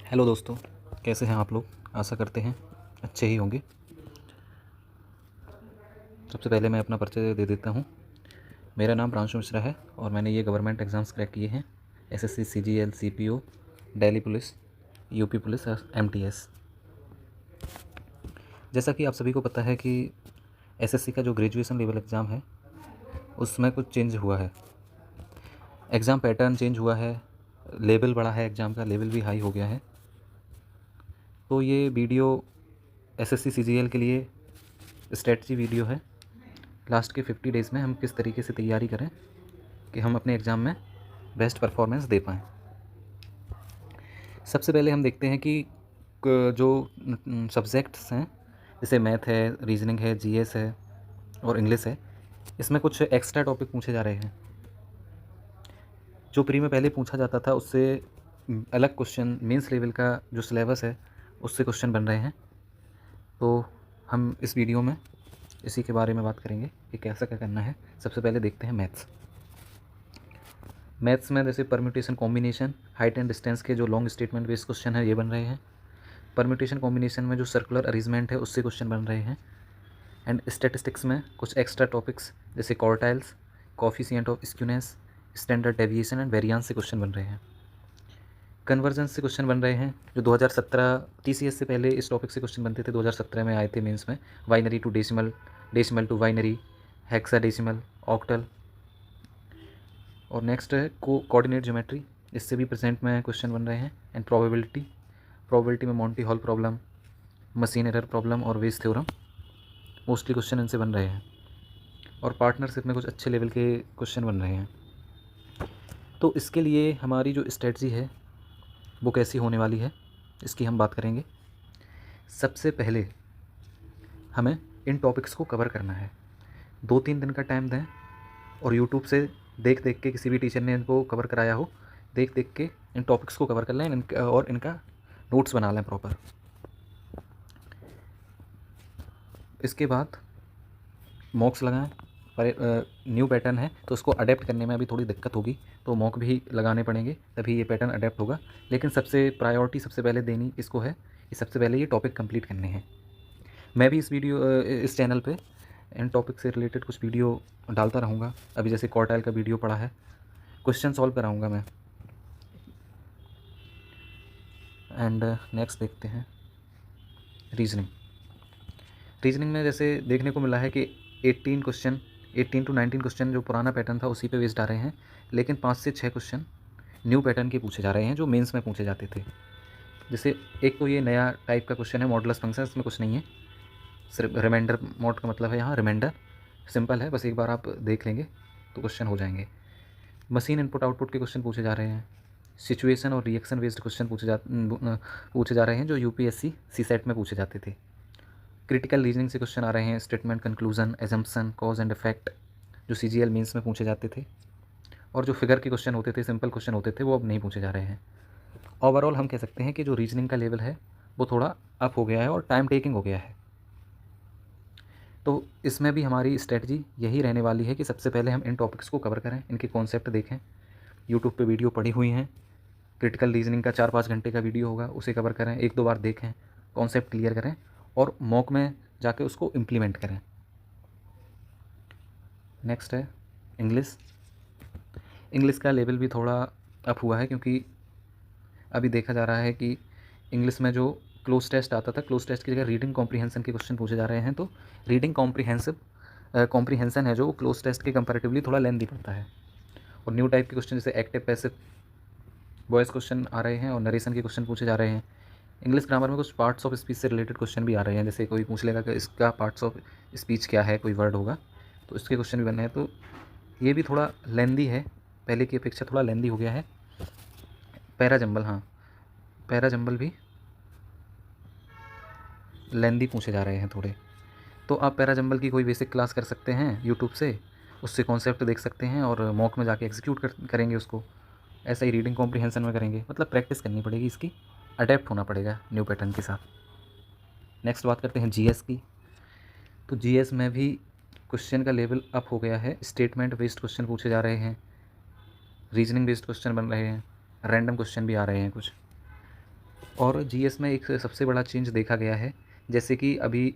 Hello दोस्तों, कैसे हैं आप लोग। आशा करते हैं अच्छे ही होंगे। सबसे पहले मैं अपना परिचय दे देता हूं। मेरा नाम प्रांशु मिश्रा है और मैंने ये गवर्नमेंट एग्ज़ाम्स क्रैक किए हैं। SSC, CGL, CPO, Delhi police, UP police और एमटीएस। जैसा कि आप सभी को पता है कि एसएससी का जो ग्रेजुएशन लेवल एग्ज़ाम है उसमें कुछ चेंज हुआ है। एग्ज़ाम पैटर्न चेंज हुआ है, लेवल बढ़ा है, एग्ज़ाम का लेवल भी हाई हो गया है। तो ये वीडियो एसएससी सीजीएल के लिए स्ट्रेटजी वीडियो है। लास्ट के 50 डेज़ में हम किस तरीके से तैयारी करें कि हम अपने एग्ज़ाम में बेस्ट परफॉर्मेंस दे पाएँ। सबसे पहले हम देखते हैं कि जो सब्जेक्ट्स हैं, जैसे मैथ है, रीजनिंग है, जीएस है और इंग्लिश है, इसमें कुछ एक्स्ट्रा टॉपिक पूछे जा रहे हैं। जो प्री में पहले पूछा जाता था उससे अलग क्वेश्चन, मेंस लेवल का जो सिलेबस है उससे क्वेश्चन बन रहे हैं। तो हम इस वीडियो में इसी के बारे में बात करेंगे कि कैसा क्या करना है। सबसे पहले देखते हैं मैथ्स में जैसे permutation combination, height and distance के जो लॉन्ग स्टेटमेंट बेस्ड क्वेश्चन है ये बन रहे हैं। परम्यूटेशन कॉम्बिनेशन में जो सर्कुलर अरेंजमेंट है उससे क्वेश्चन बन रहे हैं। एंड स्टैटिस्टिक्स में कुछ एक्स्ट्रा टॉपिक्स जैसे quartiles, coefficient of skewness, standard deviation and variance से क्वेश्चन बन रहे हैं। कन्वर्जेंस से क्वेश्चन बन रहे हैं जो 2017 टीसीएस से पहले इस टॉपिक से क्वेश्चन बनते थे, 2017 में आए थे मेंस में। Binary to decimal, decimal to binary, hexadecimal, octal. और नेक्स्ट है कोऑर्डिनेट ज्योमेट्री, इससे भी प्रेजेंट में क्वेश्चन बन रहे हैं। एंड प्रोबेबिलिटी में Monty Hall problem, machine error problem और वेज थ्योरम, मोस्टली क्वेश्चन इनसे बन रहे हैं। और पार्टनरशिप में कुछ अच्छे लेवल के क्वेश्चन बन रहे हैं। तो इसके लिए हमारी जो स्ट्रेटजी है वो कैसी होने वाली है, इसकी हम बात करेंगे। सबसे पहले हमें इन टॉपिक्स को कवर करना है। 2-3 दिन का टाइम दें और यूट्यूब से देख देख के, किसी भी टीचर ने इनको कवर कराया हो, देख देख के इन टॉपिक्स को कवर कर लें और इनका नोट्स बना लें प्रॉपर। इसके बाद मॉक्स लगाएं। पर न्यू पैटर्न है तो उसको अडेप्ट करने में अभी थोड़ी दिक्कत होगी, तो मॉक भी लगाने पड़ेंगे, तभी ये पैटर्न अडेप्ट होगा। लेकिन सबसे प्रायोरिटी सबसे पहले देनी इसको है कि सबसे पहले ये टॉपिक कंप्लीट करने हैं। मैं भी इस चैनल पे इन टॉपिक से रिलेटेड कुछ वीडियो डालता रहूँगा। अभी जैसे क्वार्टाइल का वीडियो पड़ा है, क्वेश्चन सॉल्व कराऊँगा मैं। एंड नेक्स्ट देखते हैं रीजनिंग में जैसे देखने को मिला है कि 18 to 19 क्वेश्चन जो पुराना पैटर्न था उसी पे बेस्ड आ रहे हैं, लेकिन 5 से 6 क्वेश्चन न्यू पैटर्न के पूछे जा रहे हैं जो मेंस में पूछे जाते थे। जैसे एक तो ये नया टाइप का क्वेश्चन है मॉडुलस फंक्शन, इसमें कुछ नहीं है, सिर्फ रिमाइंडर मोड का मतलब है यहाँ रिमाइंडर, सिंपल है, बस एक बार आप देख लेंगे तो क्वेश्चन हो जाएंगे। मशीन इनपुट आउटपुट के क्वेश्चन पूछे जा रहे हैं। सिचुएशन और रिएक्शन बेस्ड क्वेश्चन पूछे जा रहे हैं जो यूपीएससी सीसेट में पूछे जाते थे। क्रिटिकल रीजनिंग से क्वेश्चन आ रहे हैं, statement, conclusion, assumption, cause and effect, जो सीजीएल मेंस में पूछे जाते थे। और जो फिगर के क्वेश्चन होते थे, सिंपल क्वेश्चन होते थे, वो अब नहीं पूछे जा रहे हैं। ओवरऑल हम कह सकते हैं कि जो रीजनिंग का लेवल है वो थोड़ा अप हो गया है और टाइम टेकिंग हो गया है। तो इसमें भी हमारी स्ट्रेटजी यही रहने वाली है कि सबसे पहले हम इन टॉपिक्स को कवर करें, इनके कॉन्सेप्ट देखें। यूट्यूब पे वीडियो पड़ी हुई हैं, क्रिटिकल रीजनिंग का 4-5 घंटे का वीडियो होगा, उसे कवर करें, 1-2 बार देखें, कॉन्सेप्ट क्लियर करें और मॉक में जाके उसको इम्प्लीमेंट करें। नेक्स्ट है इंग्लिश का लेवल भी थोड़ा अप हुआ है, क्योंकि अभी देखा जा रहा है कि इंग्लिश में जो क्लोज टेस्ट आता था, क्लोज टेस्ट की जगह रीडिंग कॉम्प्रीहेंशन के क्वेश्चन पूछे जा रहे हैं। तो रीडिंग कॉम्प्रीहेंशन है जो क्लोज टेस्ट के कंपैरेटिवली थोड़ा लेंथी पड़ता है। और न्यू टाइप के क्वेश्चन जैसे एक्टिव पैसिव वॉइस क्वेश्चन आ रहे हैं और नरेशन के क्वेश्चन पूछे जा रहे हैं। इंग्लिश ग्रामर में कुछ पार्ट्स ऑफ स्पीच से रिलेटेड क्वेश्चन भी आ रहे हैं, जैसे कोई पूछ लेगा कि इसका पार्ट्स ऑफ स्पीच क्या है, कोई वर्ड होगा तो इसके क्वेश्चन भी बने हैं। तो ये भी थोड़ा लेंदी है, पहले की अपेक्षा थोड़ा लेंदी हो गया है। पैरा जंबल भी लेंदी पूछे जा रहे हैं थोड़े। तो आप पैरा जंबल की कोई बेसिक क्लास कर सकते हैं यूट्यूब से, उससे कॉन्सेप्ट देख सकते हैं और मॉक में जाके एग्जीक्यूट करेंगे उसको। ऐसा ही रीडिंग कॉम्प्रीहेंशन में करेंगे, मतलब प्रैक्टिस करनी पड़ेगी, इसकी अडेप्ट होना पड़ेगा न्यू पैटर्न के साथ। नेक्स्ट बात करते हैं जीएस की। तो जीएस में भी क्वेश्चन का लेवल अप हो गया है, स्टेटमेंट बेस्ड क्वेश्चन पूछे जा रहे हैं, रीजनिंग बेस्ड क्वेश्चन बन रहे हैं, रैंडम क्वेश्चन भी आ रहे हैं कुछ। और जीएस में एक सबसे बड़ा चेंज देखा गया है, जैसे कि अभी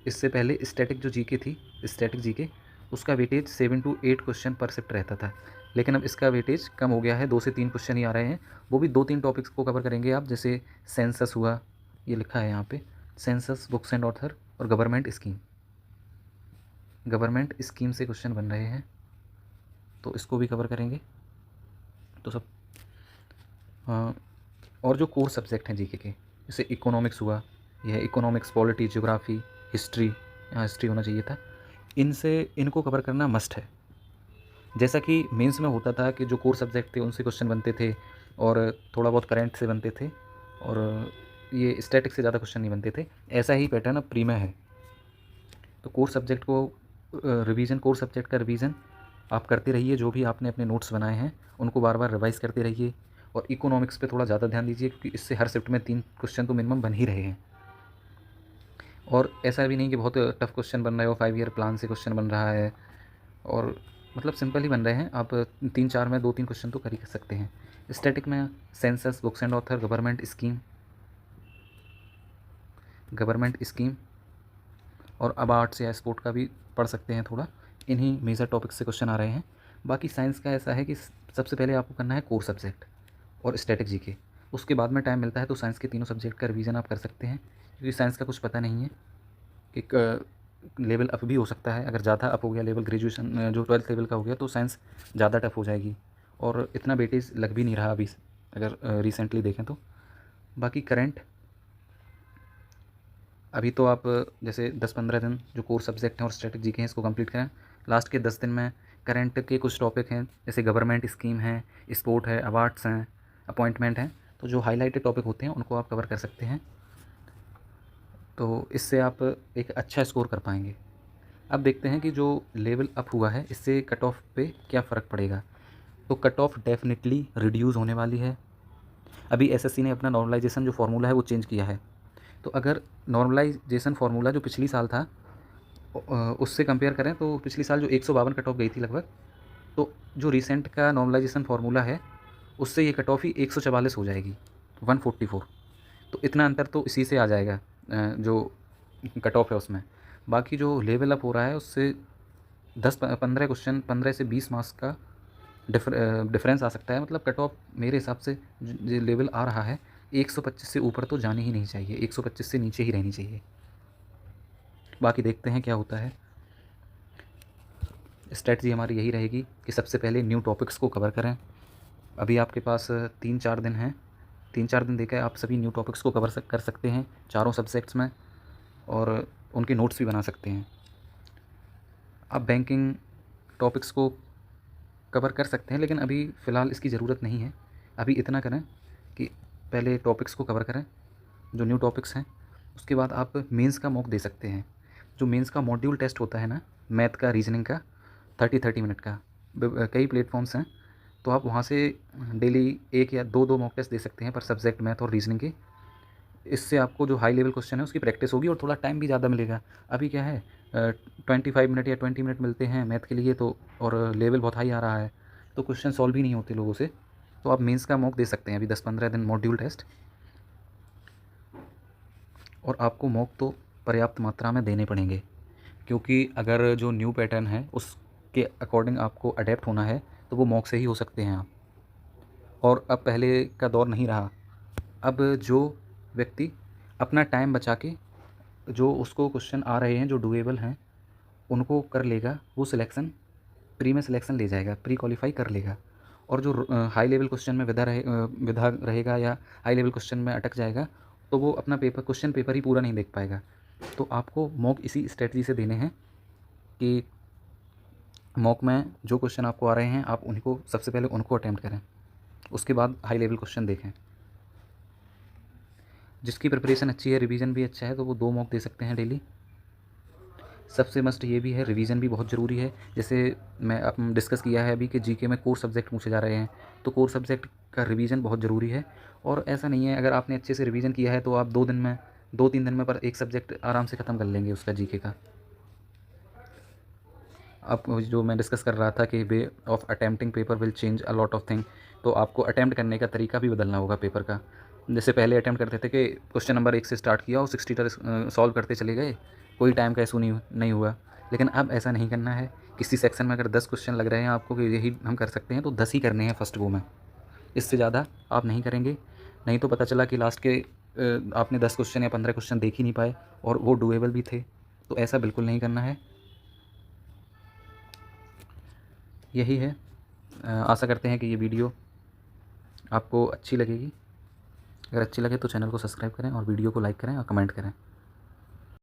इससे पहले स्टैटिक जो जीके थी, स्टैटिक जीके, उसका वेटेज 7 to 8 क्वेश्चन पर शिफ्ट रहता था, लेकिन अब इसका वेटेज कम हो गया है, 2 से 3 क्वेश्चन ही आ रहे हैं। वो भी 2-3 टॉपिक्स को कवर करेंगे आप, जैसे सेंसस हुआ, ये लिखा है यहाँ पे, सेंसस, बुक्स एंड ऑथर, और गवर्नमेंट स्कीम। गवर्नमेंट स्कीम से क्वेश्चन बन रहे हैं, तो इसको भी कवर करेंगे। तो सब और जो कोर सब्जेक्ट हैं जीके के, जैसे इकोनॉमिक्स हुआ, यह इकोनॉमिक्स, पॉलिटी, ज्योग्राफी, हिस्ट्री, यहाँ हिस्ट्री होना चाहिए था, इनको कवर करना मस्ट है। जैसा कि मेंस में होता था कि जो कोर सब्जेक्ट थे उनसे क्वेश्चन बनते थे और थोड़ा बहुत करंट से बनते थे, और ये स्टैटिक से ज़्यादा क्वेश्चन नहीं बनते थे, ऐसा ही पैटर्न अब प्री में है। तो कोर सब्जेक्ट को रिवीजन, कोर सब्जेक्ट का रिवीजन आप करते रहिए, जो भी आपने अपने नोट्स बनाए हैं उनको बार बार रिवाइज़ करते रहिए, और इकोनॉमिक्स पे थोड़ा ज़्यादा ध्यान दीजिए, क्योंकि इससे हर शिफ्ट में 3 क्वेश्चन तो मिनिमम बन ही रहे हैं। और ऐसा भी नहीं कि बहुत टफ क्वेश्चन बन रहा है, और 5 ईयर प्लान से क्वेश्चन बन रहा है, और मतलब सिंपल ही बन रहे हैं। आप 3-4 में 2-3 क्वेश्चन तो कर ही सकते हैं। स्टैटिक में census, books and author, government scheme, और अब आर्ट्स या स्पोर्ट का भी पढ़ सकते हैं थोड़ा। इन्हीं मेजर टॉपिक्स से क्वेश्चन आ रहे हैं। बाकी साइंस का ऐसा है कि सबसे पहले आपको करना है कोर सब्जेक्ट और स्टैटिक जीके, उसके बाद में टाइम मिलता है तो साइंस के तीनों सब्जेक्ट का रिवीजन आप कर सकते हैं, क्योंकि साइंस का कुछ पता नहीं है कि लेवल अप भी हो सकता है। अगर ज़्यादा अप हो गया लेवल, ग्रेजुएशन जो 12th लेवल का हो गया, तो साइंस ज़्यादा टफ हो जाएगी, और इतना वेटेज लग भी नहीं रहा अभी, अगर रिसेंटली देखें तो। बाकी करंट, अभी तो आप जैसे 10-15 दिन जो कोर सब्जेक्ट हैं और स्टैटिक जीके हैं इसको कंप्लीट करें। लास्ट के 10 दिन में करंट के कुछ टॉपिक हैं, जैसे गवर्नमेंट स्कीम है, स्पोर्ट है, अवार्ड्स हैं, अपॉइंटमेंट हैं, तो जो हाईलाइटेड टॉपिक होते हैं उनको आप कवर कर सकते हैं, तो इससे आप एक अच्छा स्कोर कर पाएंगे। अब देखते हैं कि जो लेवल अप हुआ है इससे कट ऑफ पे क्या फ़र्क पड़ेगा। तो कट ऑफ डेफिनेटली रिड्यूस होने वाली है। अभी एसएससी ने अपना नॉर्मलाइजेशन जो फार्मूला है वो चेंज किया है, तो अगर नॉर्मलाइजेशन फार्मूला जो पिछली साल था उससे कंपेयर करें, तो पिछली साल जो 152 कट ऑफ गई थी लगभग, तो जो रिसेंट का नॉर्मलाइजेशन फार्मूला है उससे ये कट ऑफ ही 144 हो जाएगी, 144। तो इतना अंतर तो इसी से आ जाएगा, जो कट ऑफ है उसमें। बाकी जो लेवल अप हो रहा है उससे 10-15 क्वेश्चन, 15 से 20 मार्क्स का डिफरेंस आ सकता है। मतलब कट ऑफ मेरे हिसाब से जो लेवल आ रहा है 125 से ऊपर तो जानी ही नहीं चाहिए, 125 से नीचे ही रहनी चाहिए। बाकी देखते हैं क्या होता है। स्ट्रेटजी हमारी यही रहेगी कि सबसे पहले न्यू टॉपिक्स को कवर करें। अभी आपके पास 3-4 दिन हैं, 3-4 दिन देकर आप सभी न्यू टॉपिक्स को कवर कर सकते हैं चारों सब्जेक्ट्स में, और उनके नोट्स भी बना सकते हैं। आप बैंकिंग टॉपिक्स को कवर कर सकते हैं, लेकिन अभी फ़िलहाल इसकी ज़रूरत नहीं है। अभी इतना करें कि पहले टॉपिक्स को कवर करें, जो न्यू टॉपिक्स हैं, उसके बाद आप मेंस का मॉक दे सकते हैं। जो मेंस का मॉड्यूल टेस्ट होता है ना, मैथ का, रीजनिंग का, 30-30 मिनट का, कई प्लेटफॉर्म्स हैं, तो आप वहाँ से डेली 1 या 2-2 मॉक टेस्ट दे सकते हैं पर सब्जेक्ट मैथ और रीजनिंग के। इससे आपको जो हाई लेवल क्वेश्चन है उसकी प्रैक्टिस होगी और थोड़ा टाइम भी ज़्यादा मिलेगा। अभी क्या है, 25 मिनट या 20 मिनट मिलते हैं मैथ के लिए, तो और लेवल बहुत हाई आ रहा है, तो क्वेश्चन सॉल्व भी नहीं होते लोगों से। तो आप मेंस का मॉक दे सकते हैं अभी 10-15 दिन मॉड्यूल टेस्ट, और आपको मॉक तो पर्याप्त मात्रा में देने पड़ेंगे, क्योंकि अगर जो न्यू पैटर्न है उसके अकॉर्डिंग आपको अडेप्ट होना है तो वो मॉक से ही हो सकते हैं आप। और अब पहले का दौर नहीं रहा। अब जो व्यक्ति अपना टाइम बचा के जो उसको क्वेश्चन आ रहे हैं जो डुएबल हैं उनको कर लेगा, वो सिलेक्शन प्री में सिलेक्शन ले जाएगा, प्री क्वालिफाई कर लेगा। और जो हाई लेवल क्वेश्चन में विधा रहेगा या हाई लेवल क्वेश्चन में अटक जाएगा, तो वो अपना क्वेश्चन पेपर ही पूरा नहीं देख पाएगा। तो आपको मॉक इसी स्ट्रेटजी से देने हैं कि मॉक में जो क्वेश्चन आपको आ रहे हैं आप उनको सबसे पहले उनको अटैम्प्ट करें, उसके बाद हाई लेवल क्वेश्चन देखें। जिसकी प्रिपरेशन अच्छी है, रिवीजन भी अच्छा है, तो वो 2 मॉक दे सकते हैं डेली। सबसे मस्ट ये भी है, रिवीजन भी बहुत ज़रूरी है। जैसे मैं अब डिस्कस किया है अभी कि जीके में कोर सब्जेक्ट पूछे जा रहे हैं, तो कोर सब्जेक्ट का रिवीजन बहुत ज़रूरी है। और ऐसा नहीं है अगर आपने अच्छे से रिवीजन किया है तो आप 2-3 दिन में पर एक सब्जेक्ट आराम से ख़त्म कर लेंगे उसका जीके का। अब जो मैं डिस्कस कर रहा था कि way of attempting paper will change a lot of thing, तो आपको अटैम्प्ट करने का तरीका भी बदलना होगा पेपर का। जैसे पहले अटैम्प्ट करते थे कि क्वेश्चन नंबर 1 से स्टार्ट किया और 60 तक सॉल्व करते चले गए, कोई टाइम का इशू नहीं हुआ। लेकिन अब ऐसा नहीं करना है। किसी सेक्शन में अगर 10 क्वेश्चन लग रहे हैं आपको कि यही हम कर सकते हैं, तो 10 ही करने हैं फर्स्ट गो में, इससे ज़्यादा आप नहीं करेंगे। नहीं तो पता चला कि लास्ट के आपने 10 क्वेश्चन या 15 क्वेश्चन देख ही नहीं पाए और वो डुएबल भी थे, तो ऐसा बिल्कुल नहीं करना है। यही है। आशा करते हैं कि ये वीडियो आपको अच्छी लगेगी। अगर अच्छी लगे तो चैनल को सब्सक्राइब करें और वीडियो को लाइक करें और कमेंट करें।